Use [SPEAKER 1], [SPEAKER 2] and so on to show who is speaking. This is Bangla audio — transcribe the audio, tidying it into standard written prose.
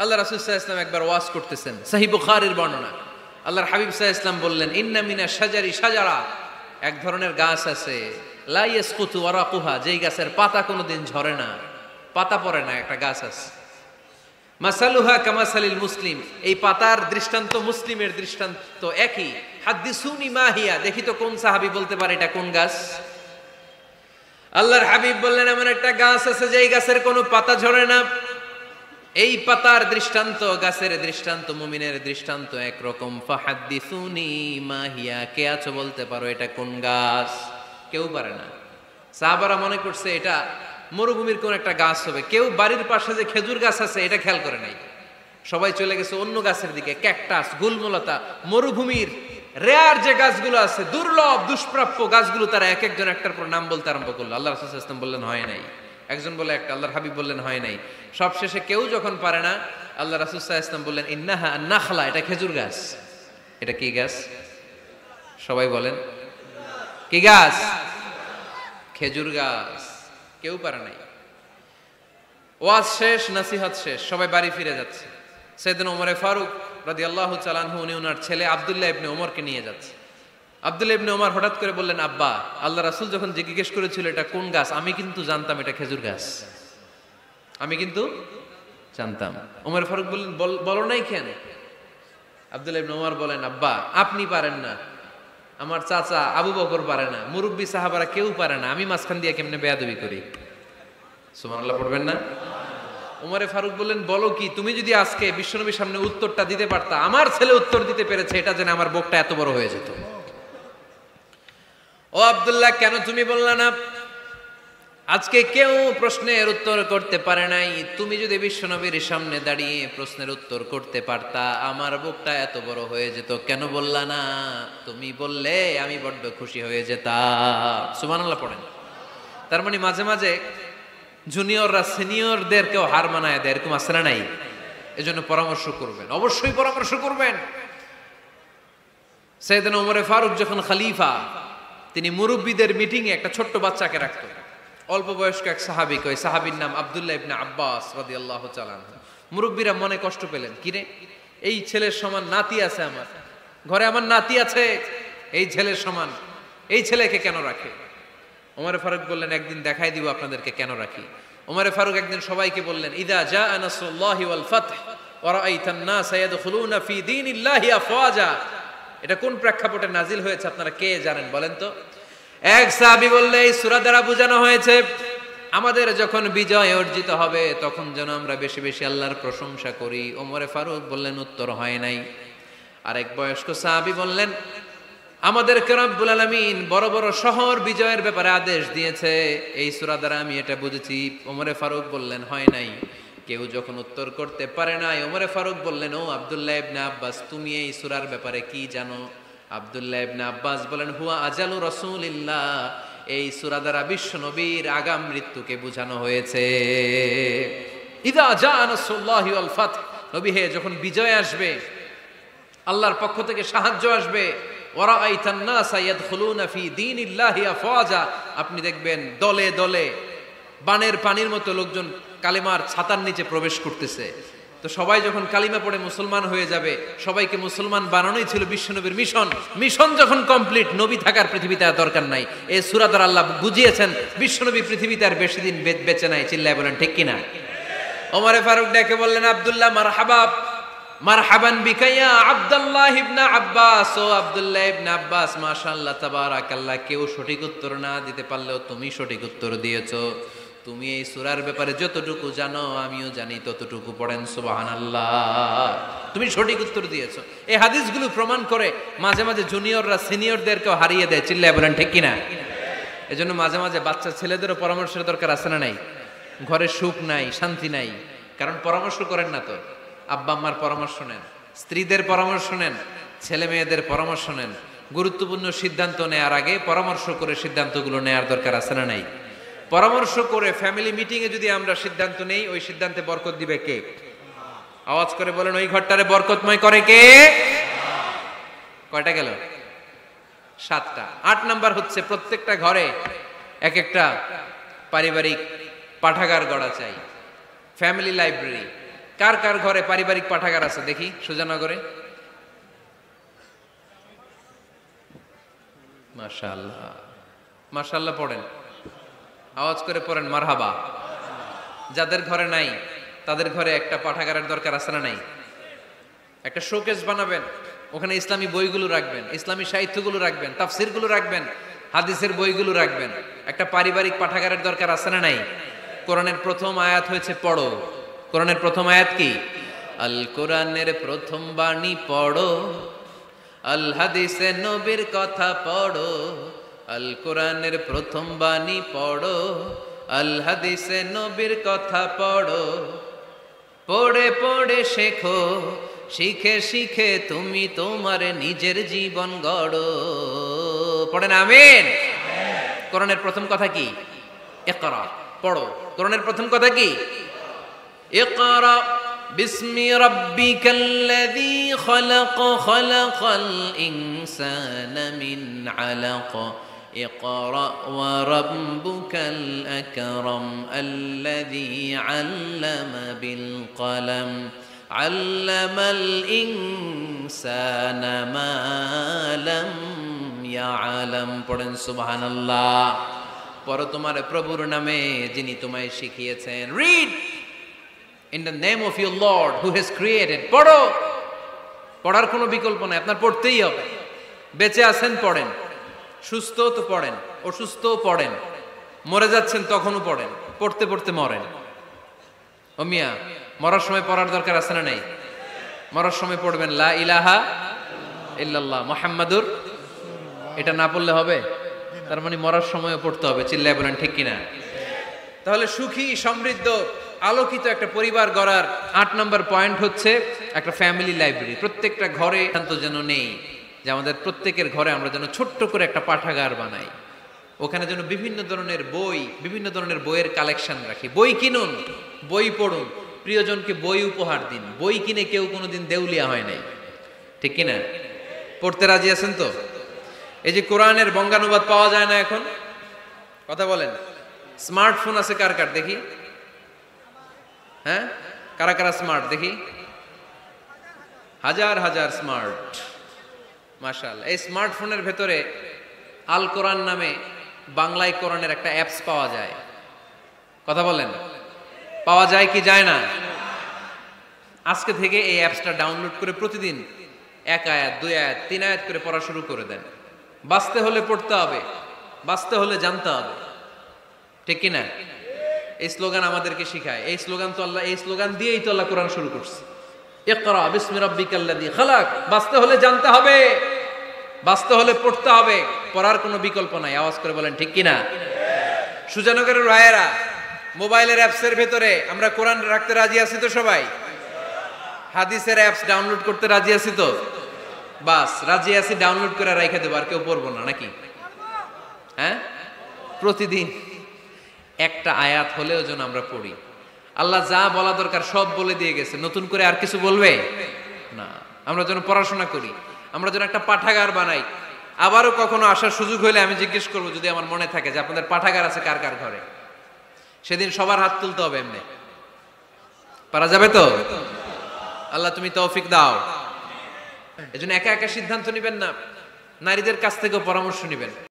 [SPEAKER 1] আল্লাহ রাসূল সাল্লাল্লাহু আলাইহি ওয়াসাল্লাম একবার ওয়াজ করতেছেন, সহিহ বুখারীর বর্ণনা। আল্লাহর হাবিব সাল্লাল্লাহু আলাইহি ওয়াসাল্লাম বললেন, ইন্না মিনা শাজারি শাজারা, এক ধরনের গাছ আছে, লা ইয়াসকুতু ওয়ারাকুহা, যেই গাছের পাতা কোনোদিন ঝরে না, পাতা পড়ে না, একটা গাছ আছে। মাসালুহা কামাসালিল মুসলিম, এই পাতার দৃষ্টান্ত মুসলিমের দৃষ্টান্ত একই। হাদ্দিসুনি মা হিয়া, দেখি তো কোন সাহাবী বলতে পারে এটা কোন গাছ। আল্লাহর হাবিব বললেন, এমন একটা গাছ আছে যেই গাছের কোনো পাতা ঝরে না। এই পাতার দৃষ্টান্ত, গাছের দৃষ্টান্ত, মুমিনের দৃষ্টান্ত একরকম। ফাহাদ্দিসুনি মা হিয়া, কে আছো বলতে পারো এটা কোন গাছ? কেউ পারে না। সাহাবারা মনে করছে এটা মরুভূমির কোন একটা গাছ হবে। কেউ বাড়ির পাশে যে খেজুর গাছ আছে এটা খেয়াল করে নাই, সবাই চলে গেছে অন্য গাছের দিকে। ক্যাকটাস, গুলমলতা, মরুভূমির রেয়ার যে গাছগুলো আছে, দুর্লভ দুষ্প্রাপ্য গাছগুলো, তারা এক একজন একটার পর নাম বলতে আরম্ভ করলো। আল্লাহ রাসূল সাল্লাল্লাহু আলাইহি ওয়াসাল্লাম বললেন হয় নাই, একজন বলে একটা, আল্লাহর হাবিব বললেন হয় নাই। সবশেষে কেউ যখন পারে না, আল্লাহ রাসূল সাল্লাল্লাহু আলাইহি ওয়াসাল্লাম বললেন, ইন্নাহা আন-নাখলা, এটা খেজুর গাছ। এটা কি গাছ? সবাই বলেন, কি গাছ? খেজুর গাছ। কেউ পারে নাই। ওয়াজ শেষ, নসিহত শেষ, সবাই বাড়ি ফিরে যাচ্ছে। সাইয়েদনা ওমর ফারুক রাদিয়াল্লাহু তাআলা আনহু, উনি ওনার ছেলে আব্দুল্লাহ ইবনে ওমরকে নিয়ে যাচ্ছে। আব্দুল্লাহ ইবনে ওমর হঠাৎ করে বললেন, আব্বা, আল্লাহ রাসূল যখন জিজ্ঞেস করেছিল এটা কোন গাছ, আমি কিন্তু জানতাম এটা খেজুর গাছ, আমি কিন্তু জানতাম। ওমর ফারুক বললেন, বলো নাই কেন? আব্দুল্লাহ ইবনে ওমর বলেন, আব্বা, আপনি পারেন না, আমার চাচা আবু বকর পারে না, মুরব্বী সাহাবারা কেউ পারে না, আমি মাঝখান দিয়ে কেমনে বেয়াদবি করি? সুবহানাল্লাহ পড়বেন না? ওমরে ফারুক বললেন, বলো কি, তুমি যদি আজকে বিশ্বনবীর সামনে উত্তরটা দিতে পারতা, আমার ছেলে উত্তর দিতে পেরেছে, এটা জেনে আমার বুকটা এত বড় হয়ে যেত। ও আব্দুল্লাহ, কেন তুমি বললা না? আজকে কেউ প্রশ্নের উত্তর করতে পারে নাই, তুমি যদি বিশ্বনবীর সামনে দাঁড়িয়ে প্রশ্নের উত্তর করতে পারতা, আমার বুকটা এত বড় হয়ে যেত। কেন বললা না? তুমি বললে আমি বড্ড খুশি হয়ে যেতাম। সুবহানাল্লাহ পড়েন। তার মানে মাঝে মাঝে জুনিয়ররা সিনিয়রদেরকেও হার মানায় দেয়, এরকম আছে না নাই? এজন্য পরামর্শ করবেন, অবশ্যই পরামর্শ করবেন। সাইয়েদনা ওমর ফারুক যখন খলিফা, তিনি মুরব্বীদের মিটিংয়ে একটা ছোট্ট বাচ্চাকে রাখতেন, অল্প বয়স্ক এক সাহাবী, ওই সাহাবীর নাম আব্দুল্লাহ ইবনে আব্বাস রাদিয়াল্লাহু তাআলা আনহু। মুরব্বীরা মনে কষ্ট পেলেন, কিরে, এই ছেলের সমান নাতি আছে আমার ঘরে, আমার নাতি আছে, এই ছেলের সমান, এই ছেলেকে কেন রাখে? ওমর ফারুক বললেন, একদিন দেখাই দিব আপনাদেরকে কেন রাখি। ওমর ফারুক একদিন সবাইকে বললেন, ইদা জাআ নাসরুল্লাহি ওয়াল ফাতহ ওয়া রাআইতান নাসা ইয়াদখুলুনা ফি দীনিল্লাহি আফওয়াজা। এটা কোন প্রেক্ষাপটে নাজিল হয়েছে আপনারা কে জানেন বলেন তো? এক সাহাবী বললেন, এই সূরা দ্বারা বোঝানো হয়েছে আমাদের যখন বিজয় অর্জিত হবে তখন যেন আমরা বেশি বেশি আল্লাহর প্রশংসা করি। ওমর ফারুক বললেন, উত্তর হয় নাই। আরেক বয়স্ক সাহাবী বললেন, আমাদেরকে রব্বুল আলামিন বড় বড় শহর বিজয়ের ব্যাপারে আদেশ দিয়েছে, এই সূরা দ্বারা আমি এটা বুঝেছি। ওমর ফারুক বললেন, হয় নাই। কেউ যখন উত্তর করতে পারে নাই, ওমর ফারুক বললেন, ও আব্দুল্লাহ ইবনে আব্বাস, তুমি এই সূরার ব্যাপারে কি জানো? আব্দুল্লাহ ইবনে আব্বাস বলেন, হুয়া আজালু রাসূলিল্লাহ, এই সূরা দ্বারা বিশ্ব নবীর আগাম মৃত্যুকে বোঝানো হয়েছে। ইদা জাআ নাসরুল্লাহি ওয়াল ফাতহ, নবী হে, যখন বিজয় আসবে, আল্লাহর পক্ষ থেকে সাহায্য আসবে, ওয়া রাআইতান নাসা ইয়াদখুলুনা ফি দীনিল্লাহি আফওয়াজা, আপনি দেখবেন দলে দলে বানের পানির মতো লোকজন কালেমার ছাতার নিচে প্রবেশ করতেছে। তো সবাই যখন কালিমা পড়ে মুসলমান হয়ে যাবে, সবাইকে মুসলমান বানানোই ছিল বিশ্বনবীর মিশন। মিশন যখন কমপ্লিট, নবী থাকার পৃথিবীতে আর দরকার নাই। এই সূরা দ্বারা আল্লাহ বুঝিয়েছেন বিশ্বনবী পৃথিবীতে আর বেশি দিন বেঁচে নাই। চিল্লায় বলেন ঠিক কিনা? ওমর ফারুক ডেকে বললেন, আব্দুল্লাহ, মারহাবা, মারহাবান বিকা ইয়া আব্দুল্লাহ ইবনে আব্বাস। ও আব্দুল্লাহ ইবনে আব্বাস, মাশাআল্লাহ, তাবারাকাল্লাহ, কেউ সঠিক উত্তর না দিতে পারলেও তুমি সঠিক উত্তর দিয়েছো। তুমি এই সূরার ব্যাপারে যতটুকু জানো আমিও জানি ততটুকু পড়েন, সুবহানাল্লাহ, তুমি সঠিক উত্তর দিয়েছো। এই হাদিসগুলো প্রমাণ করে মাঝে মাঝে জুনিয়ররা সিনিয়রদেরকেও হারিয়ে দেয়। চিল্লায় বলেন ঠিক কিনা? এজন্য মাঝে মাঝে বাচ্চা ছেলেদেরও পরামর্শের দরকার আছে না নাই? ঘরে সুখ নাই, শান্তি নাই, কারণ পরামর্শ করেন না তো। আব্বা আম্মার পরামর্শ নেন, স্ত্রীদের পরামর্শ নেন, ছেলে মেয়েদের পরামর্শ নেন। গুরুত্বপূর্ণ সিদ্ধান্ত নেওয়ার আগে পরামর্শ করে সিদ্ধান্তগুলো নেওয়ার দরকার আছে না নাই? পরামর্শ করে ফ্যামিলি মিটিংয়ে যদি আমরা সিদ্ধান্ত নেই, ওই সিদ্ধান্তে বরকত দিবে কে? আওয়াজ করে বলেন, ওই ঘরটারে বরকতময় করে কে? কয়টা গেল? 7টা। 8 নাম্বার হচ্ছে, প্রত্যেকটা ঘরে এক একটা পারিবারিক পাঠাগার গড়া চাই, ফ্যামিলি লাইব্রেরি। কার কার ঘরে পারিবারিক পাঠাগার আছে দেখি সুজানগরে? মাশাআল্লাহ, মাশাআল্লাহ পড়েন, আওয়াজ করে পড়েন মারহাবা। যাদের ঘরে নাই তাদের ঘরে একটা পাঠাগারের দরকার আছে না নাই? একটা শোকেস বানাবেন, ওখানে ইসলামী বইগুলো রাখবেন, ইসলামী সাহিত্যগুলো রাখবেন, তাফসিরগুলো রাখবেন, হাদিসের বইগুলো রাখবেন। একটা পারিবারিক পাঠাগারের দরকার আছে না নাই? কোরআনের প্রথম আয়াত হয়েছে পড়ো। কোরআনের প্রথম আয়াত কি? আল কোরআনের প্রথম বাণী পড়ো, আল হাদিসে নবীর কথা পড়ো। আল কোরআনের প্রথম বাণী পড়ো, আল হাদিসে নবীর কথা পড়ো। পড়ে পড়ে শেখো, শিখে শিখে তুমি তোমার নিজের জীবন গড়ো। পড়েন আমিন। কোরআনের প্রথম কথা কি? ইকরা, পড়ো। কোরআনের প্রথম কথা কি? ইকরা বিসমি রাব্বিকাল্লাযী খালাক, খালাকাল ইনসানা মিন আলাক। ইকরা ওয়া রাব্বুকাল আকরাম আল্লাযী আল্লামা বিল কলম আল্লামাল ইনসানা মা লাম ইয়ালাম। পড়েন সুবহানাল্লাহ। পড়ো তোমার প্রভুর নামে যিনি তোমায় শিখিয়েছেন। Read in the name of your Lord who has created. পড়ো, পড়ার কোনো বিকল্প নাই, আপনার পড়তেই হবে। বেঁচে আছেন পড়েন, সুস্থ তো পড়েন, অসুস্থ পড়েন, মরে যাচ্ছেন তখনও পড়েন, পড়তে পড়তে মরেন। ও মিয়া, মরার সময় পড়ার দরকার আছে না নাই? মরার সময় পড়বেন লা ইলাহা ইল্লাল্লাহ মুহাম্মাদুর। এটা না পড়লে হবে? তার মানে মরার সময়ও পড়তে হবে। চিল্লায় বলেন ঠিক কিনা? তাহলে সুখী, সমৃদ্ধ, আলোকিত একটা পরিবার গড়ার 8 নম্বর পয়েন্ট হচ্ছে একটা ফ্যামিলি লাইব্রেরি। প্রত্যেকটা ঘরে শান্ত যেন নেই, যে আমাদের প্রত্যেকের ঘরে আমরা যেন ছোট্ট করে একটা পাঠাগার বানাই। ওখানে যেন বিভিন্ন ধরনের বই, বিভিন্ন ধরনের বইয়ের কালেকশন রাখি। বই কিনুন, বই পড়ুন, প্রিয়জনকে বই উপহার দিন। বই কিনে কেউ কোনোদিন দেউলিয়া হয় নাই, ঠিক কিনা? পড়তে রাজি আছেন তো? এই যে কোরআনের বঙ্গানুবাদ পাওয়া যায় না এখন, কথা বলেন। স্মার্টফোন আছে কার কার দেখি? হ্যাঁ, কারা কারা স্মার্ট দেখি? হাজার হাজার স্মার্ট, মাশাআল্লাহ। এই স্মার্টফোনের ভেতরে আল কোরআন নামে বাংলায় কোরআনের একটা অ্যাপস পাওয়া যায়। কথা বলেন, পাওয়া যায় কি যায় না? আজকে থেকে এই অ্যাপসটা ডাউনলোড করে প্রতিদিন 1 আয়াত, 2 আয়াত, 3 আয়াত করে পড়া শুরু করে দেন। বাঁচতে হলে পড়তে হবে, বাঁচতে হলে জানতে হবে, ঠিক কিনা? এই স্লোগান আমাদেরকে শিখায়। এই স্লোগান তো আল্লাহ, এই স্লোগান দিয়েই তো আল্লাহ কোরআন শুরু করছে। ইকরা বিসমি রাব্বিকাল্লাযী খালাক। বাঁচতে হলে জানতে হবে, বাঁচতে হলে পড়তে হবে, পড়ার কোনো বিকল্প নাই। আওয়াজ করে বলেন ঠিক কিনা? সুজানগরের রায়েরা, মোবাইলের অ্যাপসের ভেতরে আমরা কোরআন রাখতে রাজি আছি তো সবাই? হাদিসের অ্যাপস ডাউনলোড করতে রাজি আছি তো? বাস রাজি আছি, ডাউনলোড করে রাইখা দেবো, আর কেউ পড়বো না নাকি? হ্যাঁ, প্রতিদিন একটা আয়াত হলেও যেন আমরা পড়ি। আল্লাহ যা বলা দরকার সব বলে দিয়ে গেছে, নতুন করে আর কিছু বলবে না। আমরা যেন পড়াশোনা করি, আমরা যেন একটা পাঠাগার বানাই। আবারও কখনো আসার সুযোগ হলে আমি জিজ্ঞেস করবো, যদি আমার মনে থাকে, যে আপনাদের পাঠাগার আছে কার কার ঘরে। সেদিন সবার হাত তুলতে হবে। এমনি পারা যাবে তো? আল্লাহ তুমি তৌফিক দাও। এজন্য একা একা সিদ্ধান্ত নিবেন না, নারীদের কাছ থেকেও পরামর্শ নিবেন।